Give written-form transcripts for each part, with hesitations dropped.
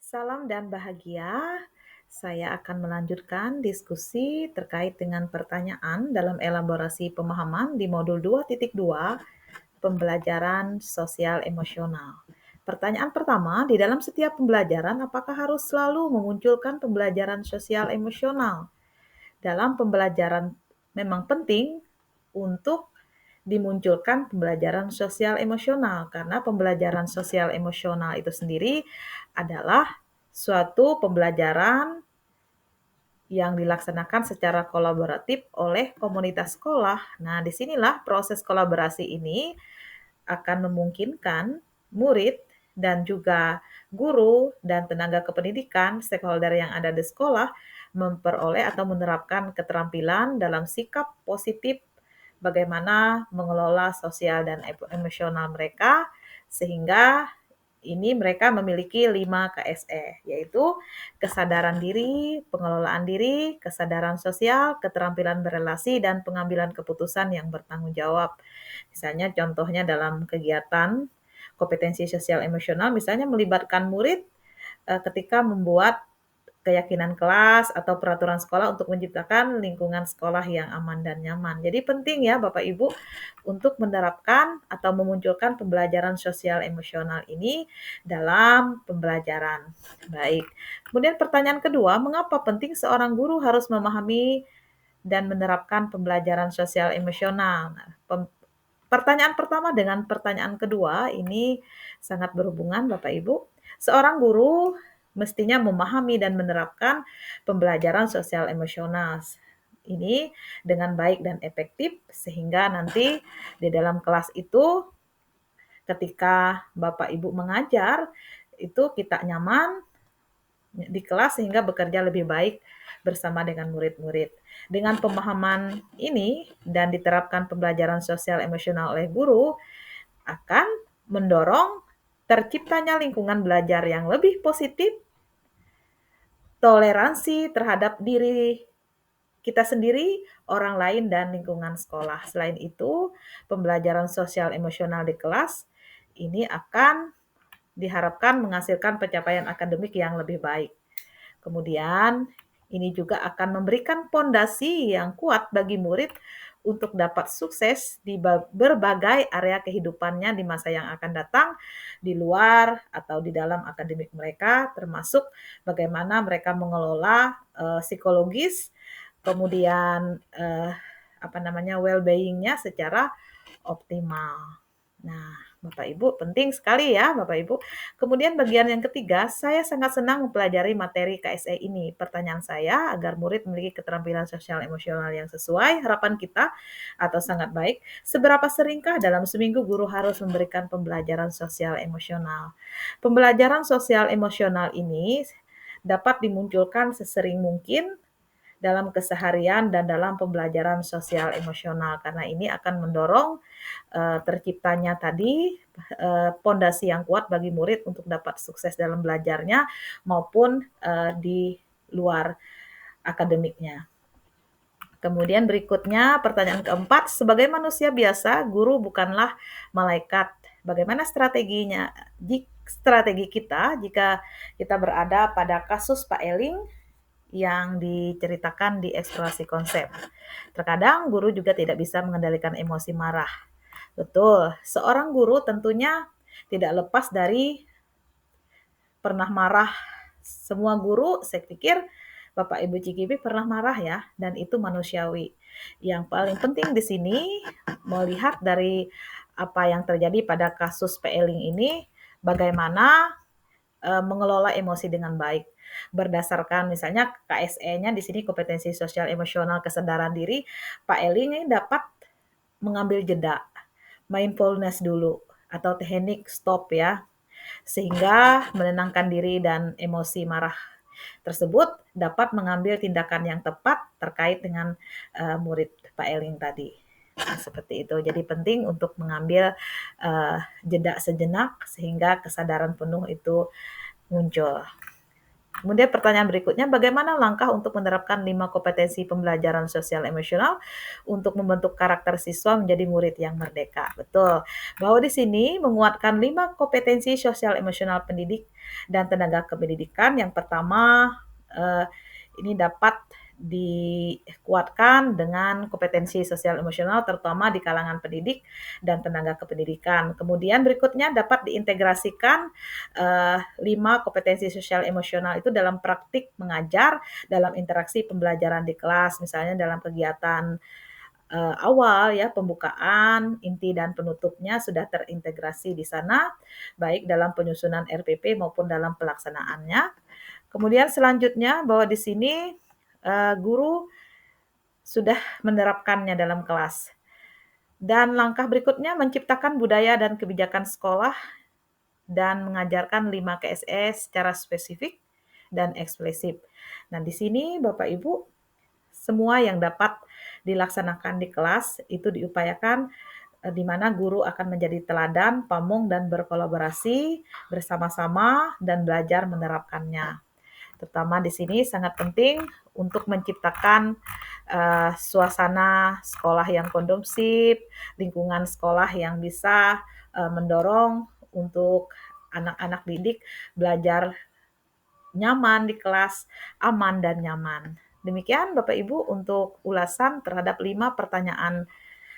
Salam dan bahagia. Saya akan melanjutkan diskusi terkait dengan pertanyaan dalam elaborasi pemahaman di modul 2.2 pembelajaran sosial emosional. Pertanyaan pertama, di dalam setiap pembelajaran apakah harus selalu memunculkan pembelajaran sosial emosional? Dalam pembelajaran memang penting untuk dimunculkan pembelajaran sosial emosional karena pembelajaran sosial emosional itu sendiri adalah suatu pembelajaran yang dilaksanakan secara kolaboratif oleh komunitas sekolah. Nah, disinilah proses kolaborasi ini akan memungkinkan murid dan juga guru dan tenaga kependidikan, stakeholder yang ada di sekolah, memperoleh atau menerapkan keterampilan dalam sikap positif bagaimana mengelola sosial dan emosional mereka, sehingga ini mereka memiliki 5 KSE, yaitu kesadaran diri, pengelolaan diri, kesadaran sosial, keterampilan berelasi, dan pengambilan keputusan yang bertanggung jawab. Misalnya contohnya dalam kegiatan kompetensi sosial emosional, misalnya melibatkan murid ketika membuat keyakinan kelas atau peraturan sekolah untuk menciptakan lingkungan sekolah yang aman dan nyaman. Jadi penting ya Bapak Ibu untuk menerapkan atau memunculkan pembelajaran sosial emosional ini dalam pembelajaran. Baik. Kemudian pertanyaan kedua, mengapa penting seorang guru harus memahami dan menerapkan pembelajaran sosial emosional? Nah, pertanyaan pertama dengan pertanyaan kedua ini sangat berhubungan Bapak Ibu. Seorang guru mestinya memahami dan menerapkan pembelajaran sosial emosional ini dengan baik dan efektif sehingga nanti di dalam kelas itu ketika Bapak Ibu mengajar itu kita nyaman di kelas sehingga bekerja lebih baik bersama dengan murid-murid. Dengan pemahaman ini dan diterapkan pembelajaran sosial emosional oleh guru akan mendorong terciptanya lingkungan belajar yang lebih positif, toleransi terhadap diri kita sendiri, orang lain, dan lingkungan sekolah. Selain itu, pembelajaran sosial emosional di kelas ini akan diharapkan menghasilkan pencapaian akademik yang lebih baik. Kemudian, ini juga akan memberikan pondasi yang kuat bagi murid untuk dapat sukses di berbagai area kehidupannya di masa yang akan datang, di luar atau di dalam akademik mereka, termasuk bagaimana mereka mengelola psikologis, kemudian well-being-nya secara optimal. Nah, Bapak Ibu, penting sekali ya Bapak Ibu. Kemudian bagian yang ketiga, saya sangat senang mempelajari materi KSE ini. Pertanyaan saya, agar murid memiliki keterampilan sosial emosional yang sesuai harapan kita atau sangat baik, seberapa seringkah dalam seminggu guru harus memberikan pembelajaran sosial emosional? Pembelajaran sosial emosional ini dapat dimunculkan sesering mungkin dalam keseharian dan dalam pembelajaran sosial emosional karena ini akan mendorong terciptanya tadi pondasi yang kuat bagi murid untuk dapat sukses dalam belajarnya maupun di luar akademiknya. Kemudian berikutnya pertanyaan keempat, sebagai manusia biasa, guru bukanlah malaikat. Bagaimana strategi kita jika kita berada pada kasus Pak Eling yang diceritakan di eksplorasi konsep. Terkadang guru juga tidak bisa mengendalikan emosi marah. Betul, seorang guru tentunya tidak lepas dari pernah marah. Semua guru, saya pikir Bapak Ibu Cikibi pernah marah ya, dan itu manusiawi. Yang paling penting di sini melihat dari apa yang terjadi pada kasus Peeling ini, bagaimana mengelola emosi dengan baik. Berdasarkan misalnya KSE-nya di sini kompetensi sosial emosional kesadaran diri, Pak Eling ini dapat mengambil jeda, mindfulness dulu atau teknik stop ya, sehingga menenangkan diri dan emosi marah tersebut dapat mengambil tindakan yang tepat terkait dengan murid Pak Eling tadi. Nah, seperti itu. Jadi penting untuk mengambil jeda sejenak sehingga kesadaran penuh itu muncul. Kemudian pertanyaan berikutnya, bagaimana langkah untuk menerapkan 5 kompetensi pembelajaran sosial emosional untuk membentuk karakter siswa menjadi murid yang merdeka? Betul, bahwa di sini menguatkan 5 kompetensi sosial emosional pendidik dan tenaga kependidikan. Yang pertama, eh, ini dapat dikuatkan dengan kompetensi sosial emosional terutama di kalangan pendidik dan tenaga kependidikan. Kemudian berikutnya dapat diintegrasikan 5 kompetensi sosial emosional itu dalam praktik mengajar, dalam interaksi pembelajaran di kelas, misalnya dalam kegiatan awal ya, pembukaan, inti dan penutupnya sudah terintegrasi di sana, baik dalam penyusunan RPP maupun dalam pelaksanaannya. Kemudian selanjutnya bahwa di sini guru sudah menerapkannya dalam kelas. Dan langkah berikutnya menciptakan budaya dan kebijakan sekolah dan mengajarkan 5 KSE secara spesifik dan eksplisit. Nah, di sini Bapak Ibu, semua yang dapat dilaksanakan di kelas itu diupayakan di mana guru akan menjadi teladan, pamong, dan berkolaborasi bersama-sama dan belajar menerapkannya. Terutama di sini sangat penting untuk menciptakan suasana sekolah yang kondusif, lingkungan sekolah yang bisa mendorong untuk anak-anak didik belajar nyaman di kelas, aman dan nyaman. Demikian Bapak Ibu untuk ulasan terhadap 5 pertanyaan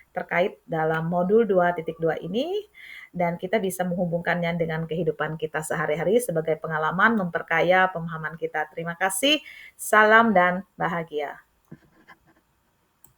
terkait dalam modul 2.2 ini, dan kita bisa menghubungkannya dengan kehidupan kita sehari-hari sebagai pengalaman memperkaya pemahaman kita. Terima kasih, salam dan bahagia.